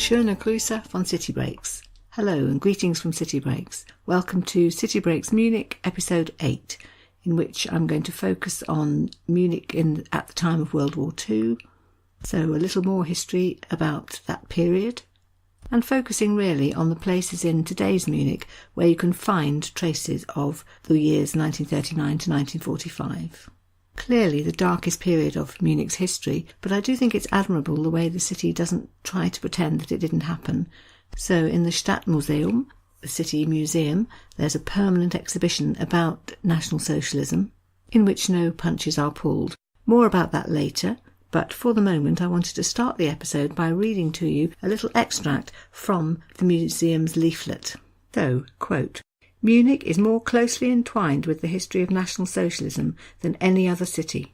Schöne Grüße von City Breaks. Hello and greetings from City Breaks. Welcome to City Breaks Munich, episode 8, in which I'm going to focus on Munich at the time of World War II, so a little more history about that period, and focusing really on the places in today's Munich where you can find traces of the years 1939 to 1945. Clearly the darkest period of Munich's history, but I do think it's admirable the way the city doesn't try to pretend that it didn't happen. So in the Stadtmuseum, the city museum, there's a permanent exhibition about National Socialism, in which no punches are pulled. More about that later, but for the moment I wanted to start the episode by reading to you a little extract from the museum's leaflet. So, quote, "Munich is more closely entwined with the history of National Socialism than any other city.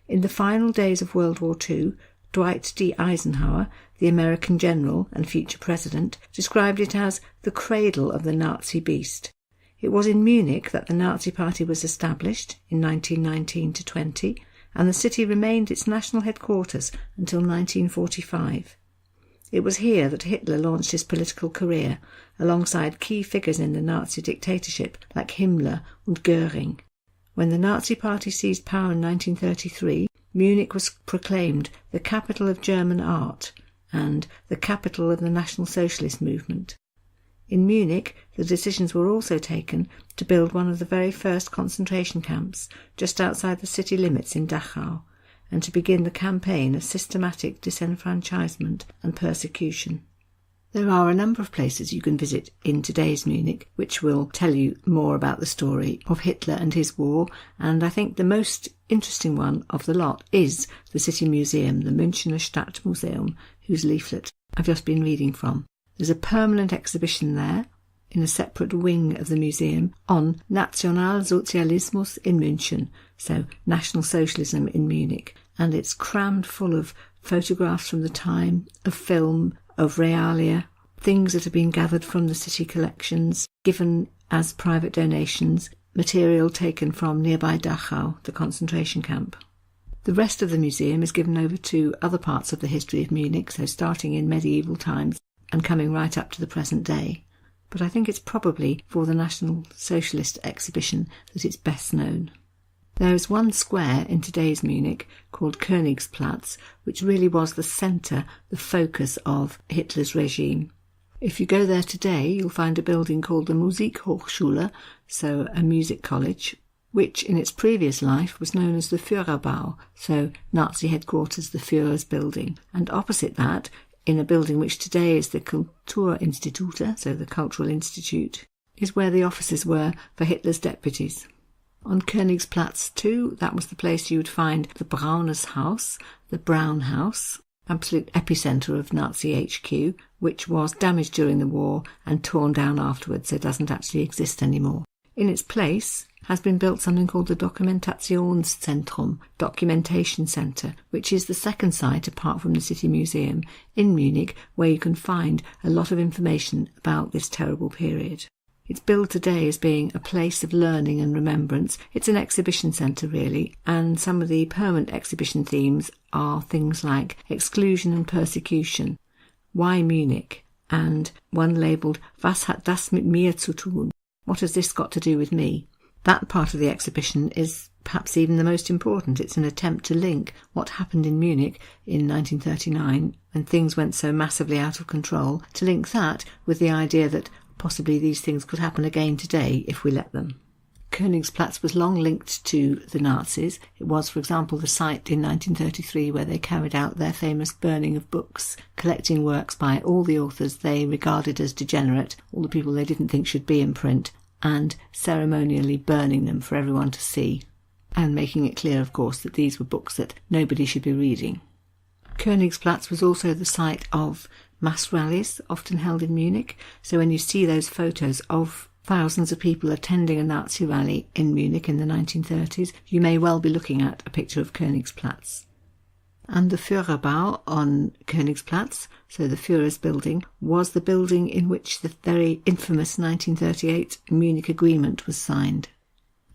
In the final days of World War II, Dwight D. Eisenhower, the American general and future president, described it as the cradle of the Nazi beast. It was in Munich that the Nazi Party was established in 1919-20, and the city remained its national headquarters until 1945. It was here that Hitler launched his political career, alongside key figures in the Nazi dictatorship like Himmler and Göring. When the Nazi Party seized power in 1933, Munich was proclaimed the capital of German art and the capital of the National Socialist movement. In Munich, the decisions were also taken to build one of the very first concentration camps just outside the city limits in Dachau, and to begin the campaign of systematic disenfranchisement and persecution. There are a number of places you can visit in today's Munich which will tell you more about the story of Hitler and his war, and I think the most interesting one of the lot is the City Museum, the Münchner Stadtmuseum, whose leaflet I've just been reading from. There's a permanent exhibition there, in a separate wing of the museum, on Nationalsozialismus in München, so National Socialism in Munich, and it's crammed full of photographs from the time, of film, of realia, things that have been gathered from the city collections, given as private donations, material taken from nearby Dachau, the concentration camp. The rest of the museum is given over to other parts of the history of Munich, so starting in medieval times and coming right up to the present day. But I think it's probably for the National Socialist exhibition that it's best known. There is one square in today's Munich called Königsplatz, which really was the centre, the focus of Hitler's regime. If you go there today, you'll find a building called the Musikhochschule, so a music college, which in its previous life was known as the Führerbau, so Nazi headquarters, the Führer's building. And opposite that, in a building which today is the Kulturinstitute, so the Cultural Institute, is where the offices were for Hitler's deputies. On Königsplatz too, that was the place you would find the Braunes Haus, the Brown House, absolute epicentre of Nazi HQ, which was damaged during the war and torn down afterwards, so it doesn't actually exist anymore. In its place has been built something called the Dokumentationszentrum, Documentation Centre, which is the second site, apart from the City Museum, in Munich, where you can find a lot of information about this terrible period. It's billed today as being a place of learning and remembrance. It's an exhibition centre, really, and some of the permanent exhibition themes are things like exclusion and persecution, why Munich, and one labelled Was hat das mit mir zu tun? What has this got to do with me? That part of the exhibition is perhaps even the most important. It's an attempt to link what happened in Munich in 1939, when things went so massively out of control, to link that with the idea that possibly these things could happen again today if we let them. Königsplatz was long linked to the Nazis. It was, for example, the site in 1933 where they carried out their famous burning of books, collecting works by all the authors they regarded as degenerate, all the people they didn't think should be in print, and ceremonially burning them for everyone to see, and making it clear, of course, that these were books that nobody should be reading. Königsplatz was also the site of mass rallies, often held in Munich, so when you see those photos of thousands of people attending a Nazi rally in Munich in the 1930s, you may well be looking at a picture of Königsplatz. And the Führerbau on Königsplatz, so the Führer's building, was the building in which the very infamous 1938 Munich Agreement was signed.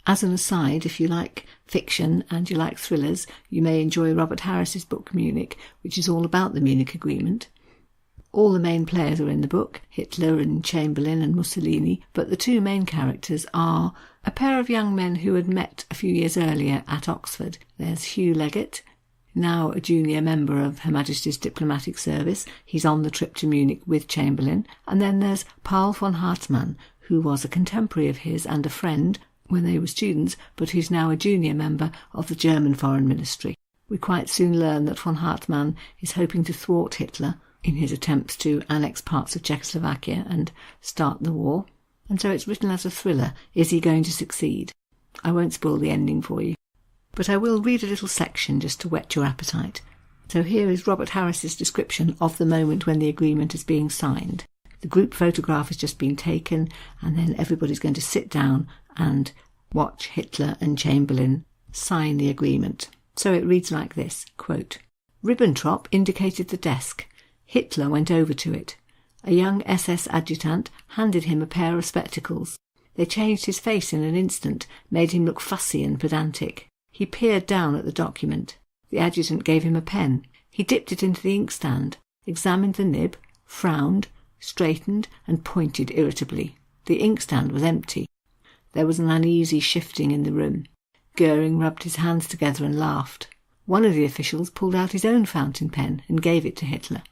As an aside, if you like fiction and you like thrillers, you may enjoy Robert Harris's book Munich, which is all about the Munich Agreement. All the main players are in the book, Hitler and Chamberlain and Mussolini, but the two main characters are a pair of young men who had met a few years earlier at Oxford. There's Hugh Leggett, now a junior member of Her Majesty's Diplomatic Service. He's on the trip to Munich with Chamberlain. And then there's Paul von Hartmann, who was a contemporary of his and a friend when they were students, but who's now a junior member of the German Foreign Ministry. We quite soon learn that von Hartmann is hoping to thwart Hitler in his attempts to annex parts of Czechoslovakia and start the war. And so it's written as a thriller. Is he going to succeed? I won't spoil the ending for you, but I will read a little section just to whet your appetite. So here is Robert Harris's description of the moment when the agreement is being signed. The group photograph has just been taken, and then everybody's going to sit down and watch Hitler and Chamberlain sign the agreement. So it reads like this, quote, "Ribbentrop indicated the desk. Hitler went over to it. A young SS adjutant handed him a pair of spectacles. They changed his face in an instant, made him look fussy and pedantic. He peered down at the document. The adjutant gave him a pen. He dipped it into the inkstand, examined the nib, frowned, straightened, and pointed irritably. The inkstand was empty. There was an uneasy shifting in the room. Goering rubbed his hands together and laughed. One of the officials pulled out his own fountain pen and gave it to Hitler.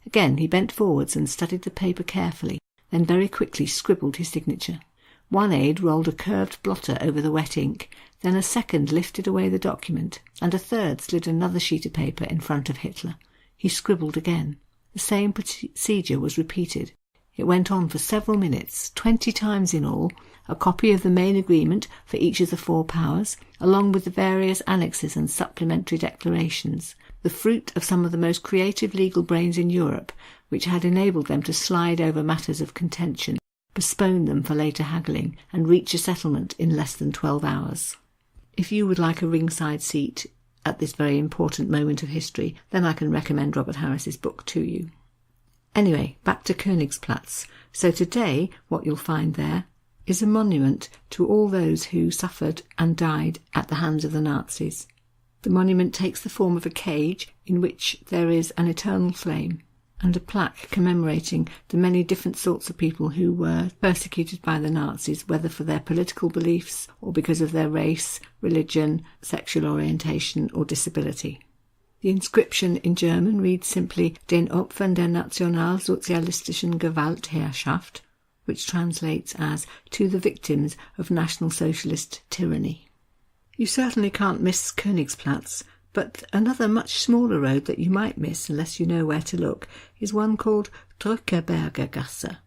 Again he bent forwards and studied the paper carefully, then very quickly scribbled his signature. One aide rolled a curved blotter over the wet ink, then a second lifted away the document, and a third slid another sheet of paper in front of Hitler. He scribbled again. The same procedure was repeated. It went on for several minutes, 20 times in all, a copy of the main agreement for each of the four powers, along with the various annexes and supplementary declarations, the fruit of some of the most creative legal brains in Europe, which had enabled them to slide over matters of contention, postpone them for later haggling, and reach a settlement in less than 12 hours. If you would like a ringside seat at this very important moment of history, then I can recommend Robert Harris's book to you. Anyway, back to Königsplatz. So today, what you'll find there is a monument to all those who suffered and died at the hands of the Nazis. The monument takes the form of a cage in which there is an eternal flame, and a plaque commemorating the many different sorts of people who were persecuted by the Nazis, whether for their political beliefs or because of their race, religion, sexual orientation or disability. The inscription in German reads simply Den Opfern der nationalsozialistischen Gewaltherrschaft, which translates as to the victims of National Socialist tyranny. You certainly can't miss Königsplatz, but another much smaller road that you might miss unless you know where to look is one called Drückeberger Gasse.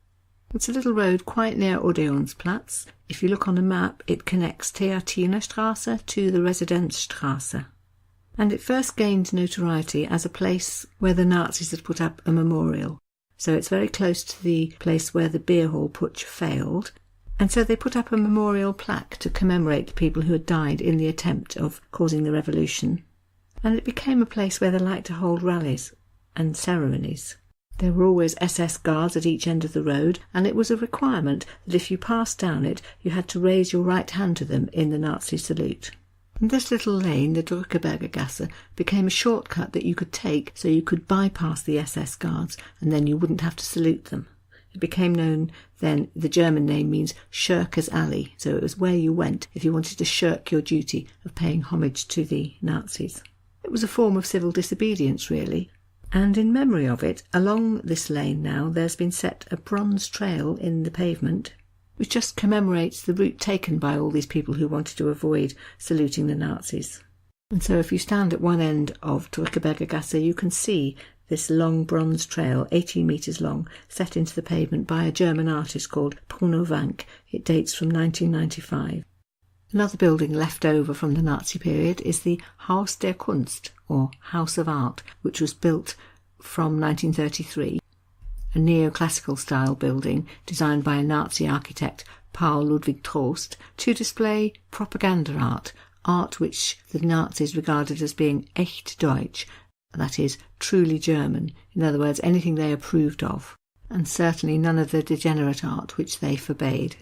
It's a little road quite near Odeonsplatz. If you look on a map, it connects Theatinerstraße to the Residenzstraße. And it first gained notoriety as a place where the Nazis had put up a memorial. So it's very close to the place where the beer hall putsch failed. And so they put up a memorial plaque to commemorate the people who had died in the attempt of causing the revolution. And it became a place where they liked to hold rallies and ceremonies. There were always SS guards at each end of the road, and it was a requirement that if you passed down it, you had to raise your right hand to them in the Nazi salute. And this little lane, the Drückeberger Gasse, became a shortcut that you could take so you could bypass the SS guards, and then you wouldn't have to salute them. It became known then, the German name means Shirker's Alley, so it was where you went if you wanted to shirk your duty of paying homage to the Nazis. It was a form of civil disobedience, really. And in memory of it, along this lane now, there's been set a bronze trail in the pavement, which just commemorates the route taken by all these people who wanted to avoid saluting the Nazis. And so if you stand at one end of Drückeberger Gasse, you can see this long bronze trail, 18 metres long, set into the pavement by a German artist called Bruno Wank. It dates from 1995. Another building left over from the Nazi period is the Haus der Kunst, or House of Art, which was built from 1933. A neoclassical style building designed by a Nazi architect, Paul Ludwig Trost, to display propaganda art which the Nazis regarded as being echt Deutsch, that is, truly German, in other words, anything they approved of, and certainly none of the degenerate art which they forbade.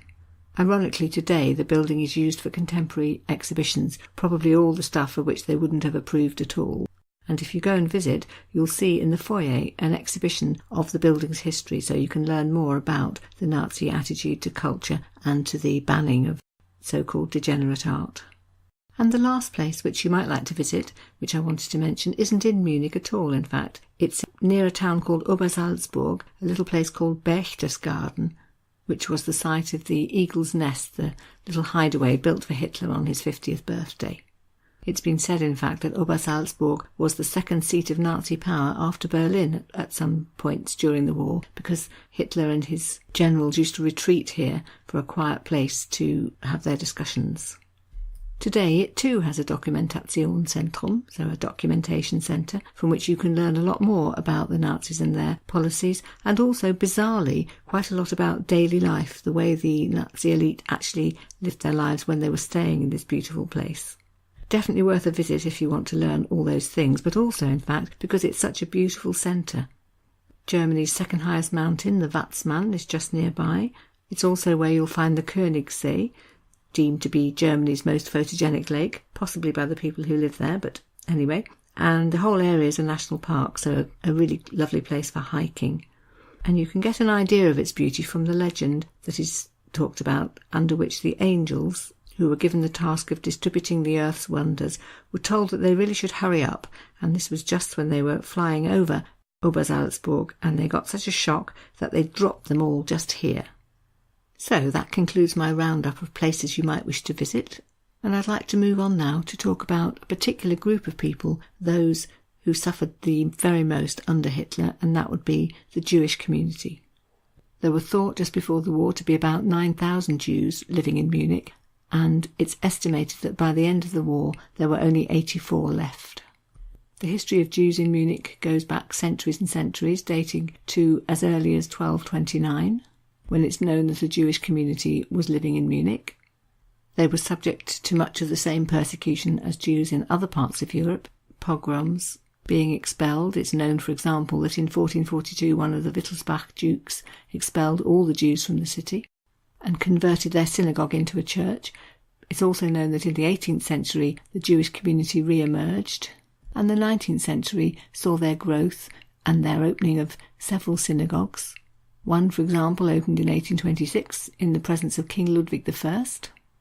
Ironically, today the building is used for contemporary exhibitions, probably all the stuff for which they wouldn't have approved at all. And if you go and visit, you'll see in the foyer an exhibition of the building's history, so you can learn more about the Nazi attitude to culture and to the banning of so-called degenerate art. And the last place which you might like to visit, which I wanted to mention, isn't in Munich at all, in fact. It's near a town called Obersalzberg, a little place called Berchtesgaden, which was the site of the Eagle's Nest, the little hideaway built for Hitler on his 50th birthday. It's been said, in fact, that Obersalzberg was the second seat of Nazi power after Berlin at some points during the war, because Hitler and his generals used to retreat here for a quiet place to have their discussions. Today it too has a Dokumentationszentrum, so a documentation centre, from which you can learn a lot more about the Nazis and their policies, and also, bizarrely, quite a lot about daily life, the way the Nazi elite actually lived their lives when they were staying in this beautiful place. Definitely worth a visit if you want to learn all those things, but also, in fact, because it's such a beautiful centre. Germany's second highest mountain, the Watzmann, is just nearby. It's also where you'll find the Königssee, deemed to be Germany's most photogenic lake, possibly by the people who live there, but anyway. And the whole area is a national park, so a really lovely place for hiking. And you can get an idea of its beauty from the legend that is talked about, under which the angels, who were given the task of distributing the earth's wonders, were told that they really should hurry up, and this was just when they were flying over Obersalzberg, and they got such a shock that they dropped them all just here. So that concludes my roundup of places you might wish to visit, and I'd like to move on now to talk about a particular group of people, those who suffered the very most under Hitler, and that would be the Jewish community. There were thought just before the war to be about 9,000 Jews living in Munich, and it's estimated that by the end of the war there were only 84 left. The history of Jews in Munich goes back centuries and centuries, dating to as early as 1229, when it's known that a Jewish community was living in Munich. They were subject to much of the same persecution as Jews in other parts of Europe, pogroms, being expelled. It's known, for example, that in 1442 one of the Wittelsbach dukes expelled all the Jews from the city and converted their synagogue into a church. It's also known that in the 18th century the Jewish community re-emerged, and the 19th century saw their growth and their opening of several synagogues. One, for example, opened in 1826 in the presence of King Ludwig I,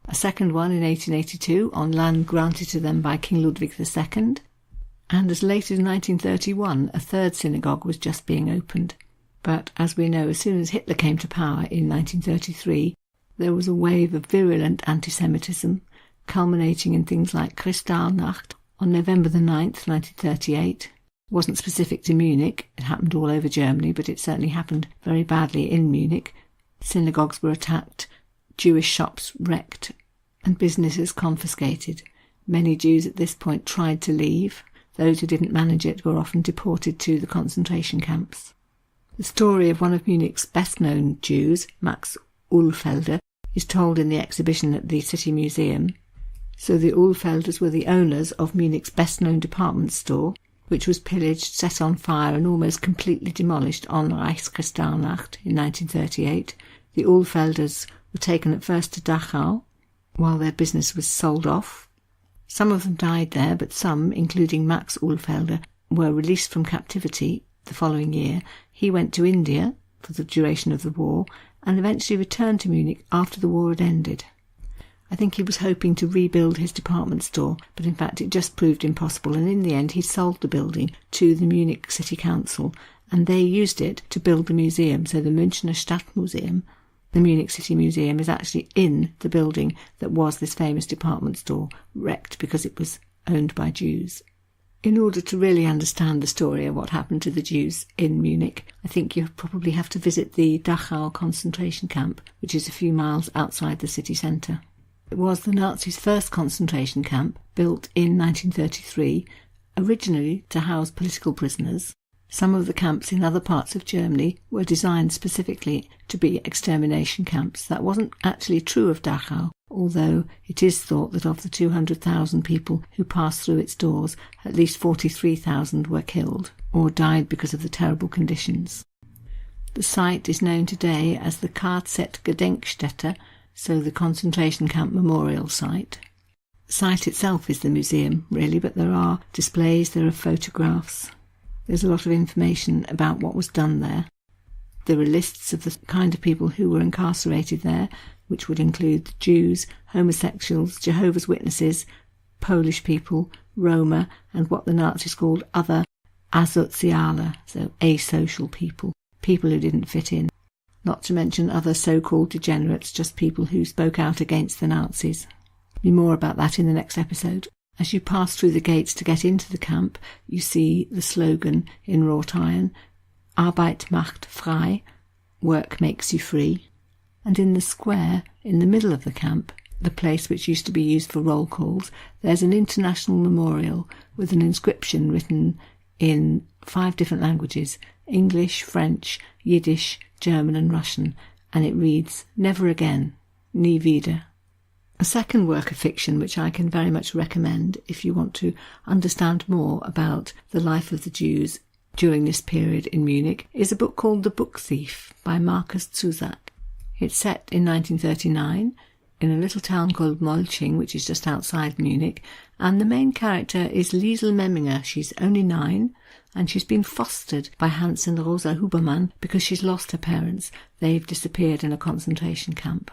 a second one in 1882 on land granted to them by King Ludwig II, and as late as 1931 a third synagogue was just being opened. But, as we know, as soon as Hitler came to power in 1933, there was a wave of virulent anti-Semitism, culminating in things like Kristallnacht on November the 9th, 1938. It wasn't specific to Munich, it happened all over Germany, but it certainly happened very badly in Munich. Synagogues were attacked, Jewish shops wrecked, and businesses confiscated. Many Jews at this point tried to leave. Those who didn't manage it were often deported to the concentration camps. The story of one of Munich's best-known Jews, Max Ulfelder, is told in the exhibition at the City Museum. So the Ulfelders were the owners of Munich's best-known department store, which was pillaged, set on fire and almost completely demolished on Reichskristallnacht in 1938. The Ulfelders were taken at first to Dachau, while their business was sold off. Some of them died there, but some, including Max Ulfelder, were released from captivity the following year. He went to India for the duration of the war and eventually returned to Munich after the war had ended. I think he was hoping to rebuild his department store, but in fact it just proved impossible, and in the end he sold the building to the Munich City Council, and they used it to build the museum. So the Münchner Stadtmuseum, the Munich City Museum, is actually in the building that was this famous department store, wrecked because it was owned by Jews. In order to really understand the story of what happened to the Jews in Munich, I think you probably have to visit the Dachau concentration camp, which is a few miles outside the city centre. It was the Nazis' first concentration camp, built in 1933, originally to house political prisoners. Some of the camps in other parts of Germany were designed specifically to be extermination camps. That wasn't actually true of Dachau, although it is thought that of the 200,000 people who passed through its doors, at least 43,000 were killed or died because of the terrible conditions. The site is known today as the KZ Gedenkstätte, so the concentration camp memorial site. site itself is the museum, really, but there are displays, there are photographs. There's a lot of information about what was done there. There are lists of the kind of people who were incarcerated there, which would include Jews, homosexuals, Jehovah's Witnesses, Polish people, Roma, and what the Nazis called other asoziale, so asocial people, people who didn't fit in. Not to mention other so-called degenerates, just people who spoke out against the Nazis. Be more about that in the next episode. As you pass through the gates to get into the camp, you see the slogan in wrought iron, Arbeit macht frei, work makes you free. And in the square, in the middle of the camp, the place which used to be used for roll calls, there's an international memorial with an inscription written in 5 different languages, English, French, Yiddish, German and Russian, and it reads, Never again, nie wieder. A second work of fiction which I can very much recommend if you want to understand more about the life of the Jews during this period in Munich is a book called The Book Thief by Markus Zusak. It's set in 1939 in a little town called Molching, which is just outside Munich, and the main character is Lisl Memminger. She's only 9, and she's been fostered by Hans and Rosa Hubermann because she's lost her parents. They've disappeared in a concentration camp.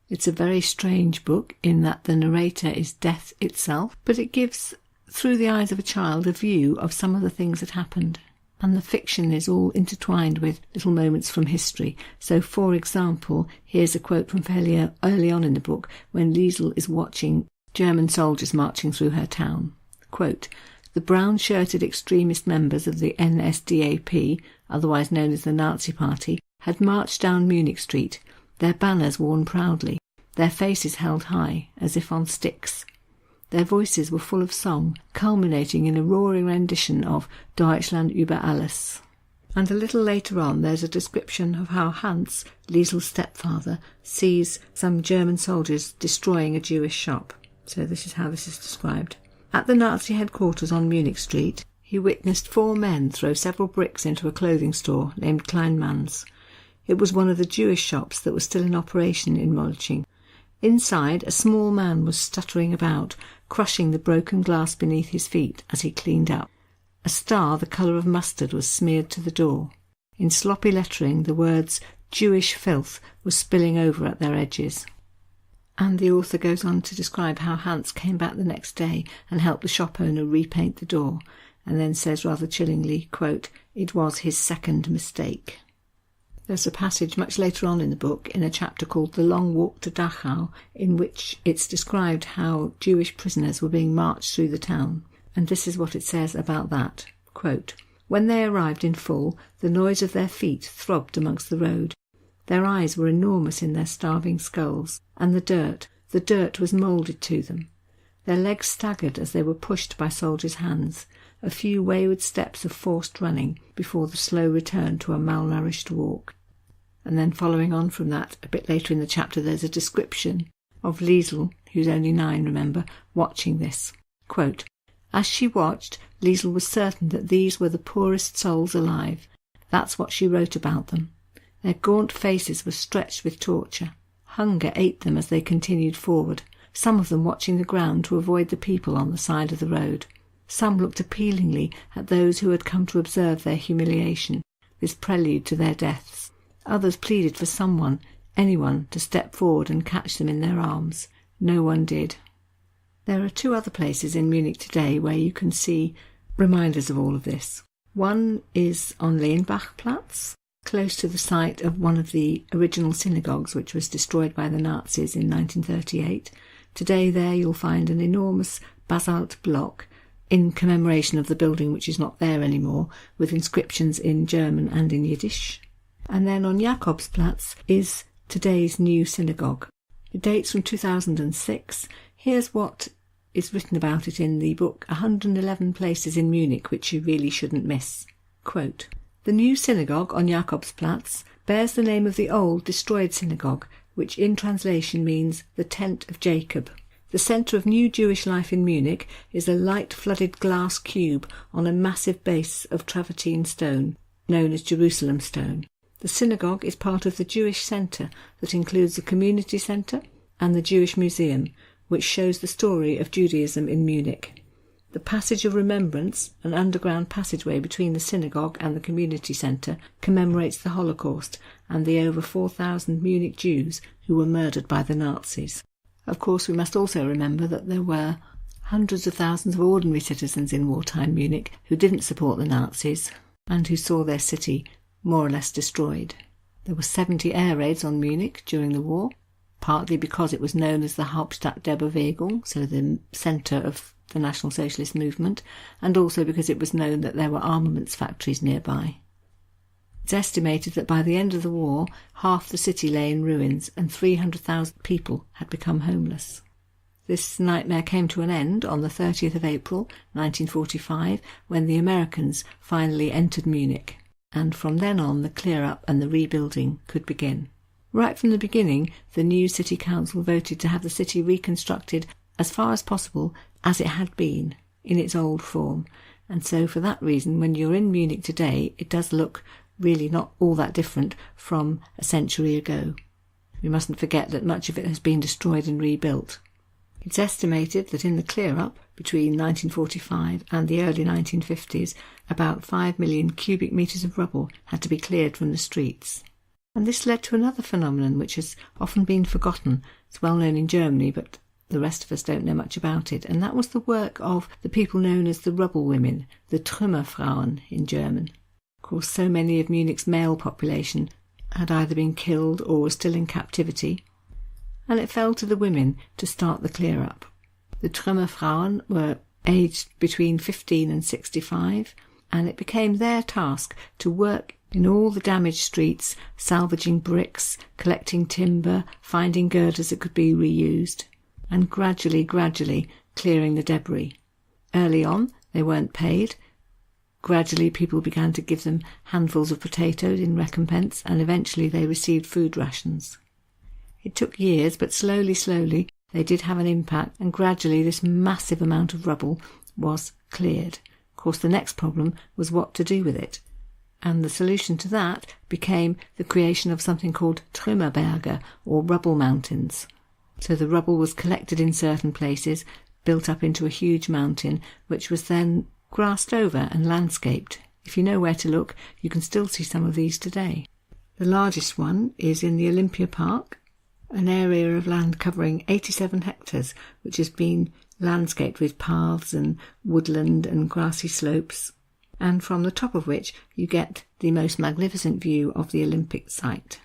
It's a very strange book in that the narrator is death itself, but it gives, through the eyes of a child, a view of some of the things that happened. And the fiction is all intertwined with little moments from history. So, for example, here's a quote from fairly early on in the book when Lisl is watching German soldiers marching through her town. Quote, "The brown-shirted extremist members of the NSDAP, otherwise known as the Nazi Party, had marched down Munich Street, their banners worn proudly, their faces held high, as if on sticks. Their voices were full of song, culminating in a roaring rendition of Deutschland über alles." And a little later on there's a description of how Hans, Lisl's stepfather, sees some German soldiers destroying a Jewish shop. So this is how this is described. At the Nazi headquarters on Munich Street, he witnessed 4 men throw several bricks into a clothing store named Kleinmann's. It was one of the Jewish shops that was still in operation in Molching. Inside, a small man was stuttering about, crushing the broken glass beneath his feet as he cleaned up. A star the colour of mustard was smeared to the door. In sloppy lettering, the words "Jewish filth" were spilling over at their edges. And the author goes on to describe how Hans came back the next day and helped the shop owner repaint the door, and then says rather chillingly, quote, "It was his second mistake." There's a passage much later on in the book, in a chapter called The Long Walk to Dachau, in which it's described how Jewish prisoners were being marched through the town. And this is what it says about that. Quote, "When they arrived in full, the noise of their feet throbbed amongst the road. Their eyes were enormous in their starving skulls, and the dirt was moulded to them. Their legs staggered as they were pushed by soldiers' hands, a few wayward steps of forced running before the slow return to a malnourished walk." And then following on from that, a bit later in the chapter, there's a description of Lisl, who's only 9, remember, watching this. Quote, "As she watched, Lisl was certain that these were the poorest souls alive. That's what she wrote about them. Their gaunt faces were stretched with torture. Hunger ate them as they continued forward, some of them watching the ground to avoid the people on the side of the road. Some looked appealingly at those who had come to observe their humiliation, this prelude to their deaths. Others pleaded for someone, anyone, to step forward and catch them in their arms. No one did." There are 2 other places in Munich today where you can see reminders of all of this. One is on Lehnbachplatz, close to the site of one of the original synagogues which was destroyed by the Nazis in 1938. Today there you'll find an enormous basalt block in commemoration of the building which is not there anymore, with inscriptions in German and in Yiddish. And then on Jakobsplatz is today's new synagogue. It dates from 2006. Here's what is written about it in the book 111 Places in Munich Which You Really Shouldn't Miss. Quote, "The new synagogue on Jakobsplatz bears the name of the old destroyed synagogue, which in translation means the Tent of Jacob. The centre of new Jewish life in Munich is a light-flooded glass cube on a massive base of travertine stone, known as Jerusalem stone. The synagogue is part of the Jewish centre that includes the community centre and the Jewish museum, which shows the story of Judaism in Munich. The Passage of Remembrance, an underground passageway between the synagogue and the community centre, commemorates the Holocaust and the over 4,000 Munich Jews who were murdered by the Nazis. Of course, we must also remember that there were hundreds of thousands of ordinary citizens in wartime Munich who didn't support the Nazis and who saw their city more or less destroyed. There were 70 air raids on Munich during the war, partly because it was known as the Hauptstadt der Bewegung, so the centre of the National Socialist movement, and also because it was known that there were armaments factories nearby. It's estimated that by the end of the war, half the city lay in ruins and 300,000 people had become homeless. This nightmare came to an end on the 30th of April 1945 when the Americans finally entered Munich, and from then on the clear-up and the rebuilding could begin. Right from the beginning, the new city council voted to have the city reconstructed as far as possible as it had been, in its old form, and so for that reason when you're in Munich today it does look really not all that different from a century ago. We mustn't forget that much of it has been destroyed and rebuilt. It's estimated that in the clear-up between 1945 and the early 1950s, about 5 million cubic metres of rubble had to be cleared from the streets. And this led to another phenomenon which has often been forgotten. It's well known in Germany, but the rest of us don't know much about it, and that was the work of the people known as the Rubble women, the Trümmerfrauen in German. Of course, so many of Munich's male population had either been killed or were still in captivity, and it fell to the women to start the clear-up. The Trümmerfrauen were aged between 15 and 65, and it became their task to work in all the damaged streets, salvaging bricks, collecting timber, finding girders that could be reused, and gradually clearing the debris. Early on, they weren't paid. Gradually, people began to give them handfuls of potatoes in recompense, and eventually they received food rations. It took years, but slowly, they did have an impact, and gradually this massive amount of rubble was cleared. Of course, the next problem was what to do with it. And the solution to that became the creation of something called Trümmerberge, or Rubble Mountains. So the rubble was collected in certain places, built up into a huge mountain, which was then grassed over and landscaped. If you know where to look, you can still see some of these today. The largest one is in the Olympia Park, an area of land covering 87 hectares, which has been landscaped with paths and woodland and grassy slopes, and from the top of which you get the most magnificent view of the Olympic site.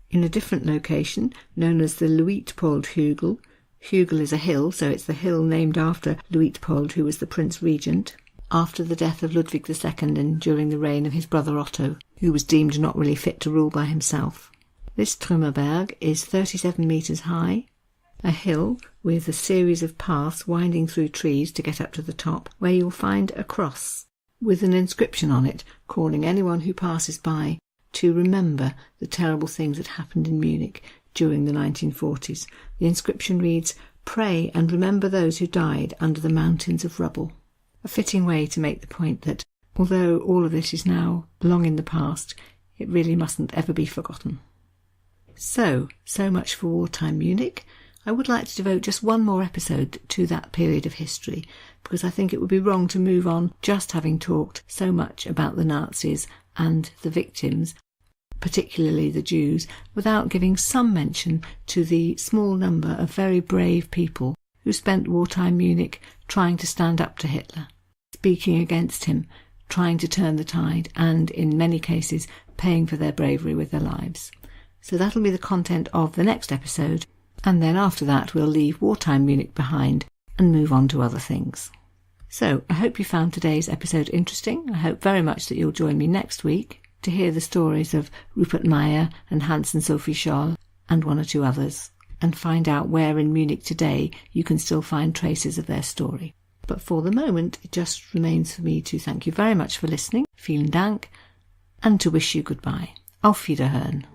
In a different location, known as the Luitpoldhügel, Hügel is a hill, so it's the hill named after Luitpold, who was the Prince Regent, after the death of Ludwig II and during the reign of his brother Otto, who was deemed not really fit to rule by himself. This Trümmerberg is 37 metres high, a hill with a series of paths winding through trees to get up to the top, where you'll find a cross with an inscription on it calling anyone who passes by to remember the terrible things that happened in Munich during the 1940s. The inscription reads, "Pray and remember those who died under the mountains of rubble." A fitting way to make the point that, although all of this is now long in the past, it really mustn't ever be forgotten. So much for wartime Munich. I would like to devote just one more episode to that period of history, because I think it would be wrong to move on just having talked so much about the Nazis and the victims, particularly the Jews, without giving some mention to the small number of very brave people who spent wartime Munich trying to stand up to Hitler, speaking against him, trying to turn the tide, and in many cases paying for their bravery with their lives. So that'll be the content of the next episode, and then after that we'll leave wartime Munich behind and move on to other things. So I hope you found today's episode interesting. I hope very much that you'll join me next week to hear the stories of Rupert Meyer and Hans and Sophie Scholl and one or two others, and find out where in Munich today you can still find traces of their story. But for the moment, it just remains for me to thank you very much for listening, vielen Dank, and to wish you goodbye. Auf Wiederhören.